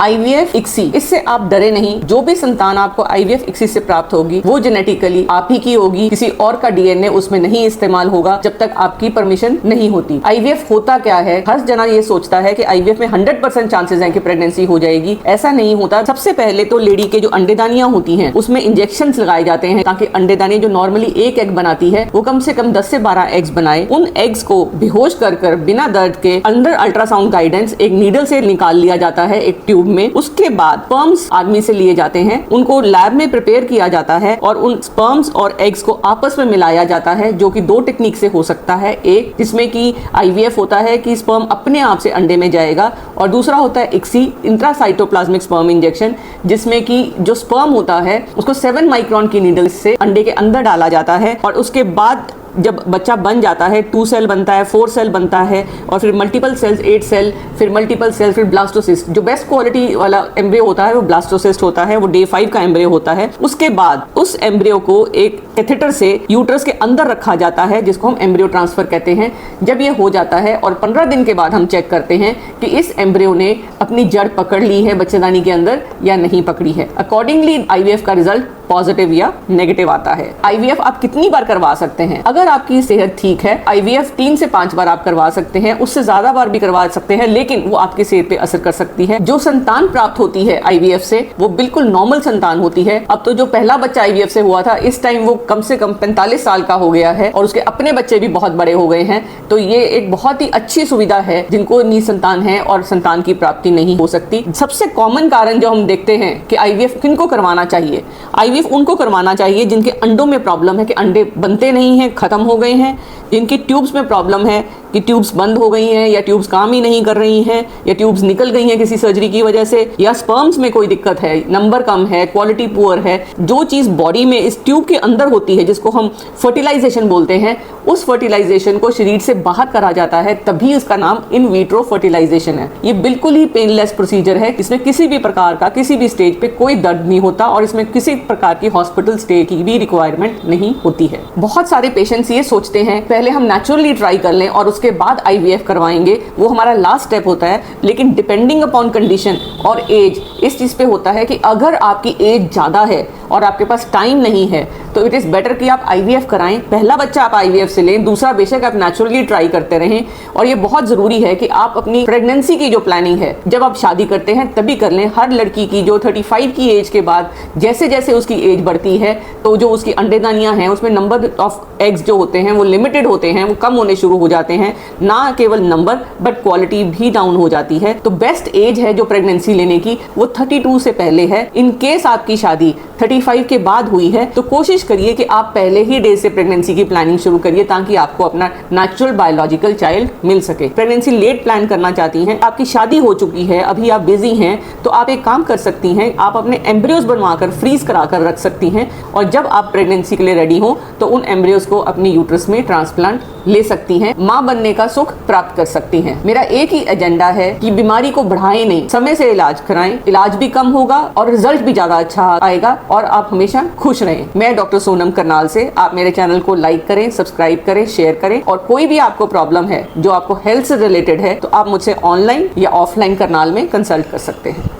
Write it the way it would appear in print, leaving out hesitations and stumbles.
IVF ICSI, इससे आप डरे नहीं। जो भी संतान आपको IVF ICSI से प्राप्त होगी वो जेनेटिकली आप ही की होगी, किसी और का DNA उसमें नहीं इस्तेमाल होगा जब तक आपकी परमिशन नहीं होती। IVF होता क्या है, हर जना ये सोचता है कि IVF में 100% चांसेस हैं कि प्रेगनेंसी हो जाएगी। ऐसा नहीं होता। सबसे पहले तो लेडी के जो अंडेदानियां होती हैं उसमें इंजेक्शन लगाए जाते हैं ताकि अंडेदानी जो नॉर्मली एक एग बनाती है वो कम से कम 10 से 12 एग्स बनाए। उन एग्स को बेहोश कर बिना दर्द के अंडर अल्ट्रासाउंड गाइडेंस एक नीडल से निकाल लिया जाता है एक ट्यूब में। उसके बाद स्पर्म्स आदमी से लिए जाते हैं, उनको लैब में प्रिपेयर किया जाता है और उन स्पर्म्स और एग्स को आपस में मिलाया जाता है, जो कि 2 टेक्निक से हो सकता है। एक जिसमें कि IVF होता है कि स्पर्म अपने आप से अंडे में जाएगा, और दूसरा होता है ICSI, इंट्रासाइटोप्लाज्मिक स्पर्म इंजेक्शन, जिसमें कि जो स्पर्म होता है उसको 7 माइक्रोन की नीडल से अंडे के अंदर डाला जाता है और उसके बाद जब बच्चा बन जाता है 2 सेल बनता है, 4 सेल बनता है और फिर मल्टीपल सेल्स 8 सेल, फिर मल्टीपल सेल, फिर ब्लास्टोसिस्ट। जो बेस्ट क्वालिटी वाला एम्ब्रियो होता है वो ब्लास्टोसिस्ट होता है, वो डे 5 का एम्ब्रियो होता है। उसके बाद उस एम्ब्रियो को एक कैथेटर से यूट्रस के अंदर रखा जाता है जिसको हम एम्ब्रियो ट्रांसफर कहते हैं। जब ये हो जाता है और 15 दिन के बाद हम चेक करते हैं कि इस एम्ब्रियो ने अपनी जड़ पकड़ ली है बच्चेदानी के अंदर या नहीं पकड़ी है। अकॉर्डिंगली IVF का रिजल्ट पॉजिटिव या नेगेटिव आता है। IVF आप कितनी बार करवा सकते हैं? अगर आपकी सेहत ठीक है IVF 3 से 5 बार आप करवा सकते हैं, उससे ज्यादा बार भी करवा सकते हैं, लेकिन वो आपकी सेहत पे असर कर सकती है। जो संतान प्राप्त होती है IVF से वो बिल्कुल नॉर्मल संतान होती है। अब तो जो पहला बच्चा IVF से हुआ था इस टाइम वो कम से कम 45 साल का हो गया है और उसके अपने बच्चे भी बहुत बड़े हो गए हैं। तो ये एक बहुत ही अच्छी सुविधा है जिनको निसंतान है और संतान की प्राप्ति नहीं हो सकती। सबसे कॉमन कारण जो हम देखते हैं कि IVF किनको करवाना चाहिए, IVF उनको करवाना चाहिए जिनके अंडों में प्रॉब्लम है कि अंडे बनते नहीं हैं, खत्म हो गए हैं, जिनकी ट्यूब्स में प्रॉब्लम है कि ट्यूब्स बंद हो गई हैं या ट्यूब्स काम ही नहीं कर रही हैं या ट्यूब्स निकल गई हैं किसी सर्जरी की वजह से, या स्पर्म्स में कोई दिक्कत है, नंबर कम है, क्वालिटी पुअर है। जो चीज बॉडी में इस ट्यूब के अंदर होती है जिसको हम फर्टिलाइजेशन बोलते हैं, उस फर्टिलाइजेशन को शरीर से बाहर करा जाता है, तभी इसका नाम इन विट्रो फर्टिलाइजेशन है। ये बिल्कुल ही पेनलेस प्रोसीजर है, इसमें किसी भी प्रकार का किसी भी स्टेज पे कोई दर्द नहीं होता और इसमें किसी प्रकार की हॉस्पिटल स्टे की भी रिक्वायरमेंट नहीं होती है। बहुत सारे पेशेंट्स ये सोचते हैं पहले हम नेचुरली ट्राई कर लें और उसके बाद IVF करवाएंगे, वो हमारा लास्ट स्टेप होता है। लेकिन डिपेंडिंग अपॉन कंडीशन और एज इस चीज पे होता है कि अगर आपकी एज ज्यादा है और आपके पास टाइम नहीं है तो इट इज बेटर कि आप IVF कराएं। पहला बच्चा आप IVF से लें, दूसरा बेशक आप नेचुरली ट्राई करते रहें। और ये बहुत जरूरी है कि आप अपनी प्रेगनेंसी की जो प्लानिंग है जब आप शादी करते हैं तभी कर लें। हर लड़की की जो 35 की एज के बाद जैसे जैसे उसकी एज बढ़ती है तो जो उसकी अंडेदानियां हैं उसमें नंबर ऑफ एग्स जो होते हैं वो लिमिटेड होते हैं, वो कम होने शुरू हो जाते हैं। ना केवल नंबर बट क्वालिटी भी डाउन हो जाती है। तो बेस्ट एज है जो प्रेगनेंसी लेने की वो 32 से पहले है। इन केस आपकी शादी 35 के बाद हुई है तो कोशिश करिए कि आप पहले ही डेज से प्रेगनेंसी की प्लानिंग शुरू करिए ताकि आपको अपना नेचुरल बायोलॉजिकल चाइल्ड मिल सके। प्रेगनेंसी लेट प्लान करना चाहती हैं, आपकी शादी हो चुकी है, अभी आप बिजी हैं, तो आप एक काम कर सकती हैं, आप अपने एम्ब्रियोज बनवाकर फ्रीज कराकर रख सकती हैं और जब आप प्रेगनेंसी के लिए रेडी हो तो उन एम्ब्रियोज को अपनी यूट्रस में ट्रांसप्लांट ले सकती हैं, मां बनने का सुख प्राप्त कर सकती हैं। मेरा एक ही एजेंडा है कि बीमारी को बढ़ाएं नहीं, समय से इलाज कराएं, इलाज भी कम होगा और रिजल्ट भी ज्यादा अच्छा आएगा और आप हमेशा खुश रहें। मैं डॉक्टर सोनम करनाल से, आप मेरे चैनल को लाइक करें, सब्सक्राइब करें, शेयर करें और कोई भी आपको प्रॉब्लम है जो आपको हेल्थ से रिलेटेड है तो आप मुझसे ऑनलाइन या ऑफलाइन करनाल में कंसल्ट कर सकते हैं।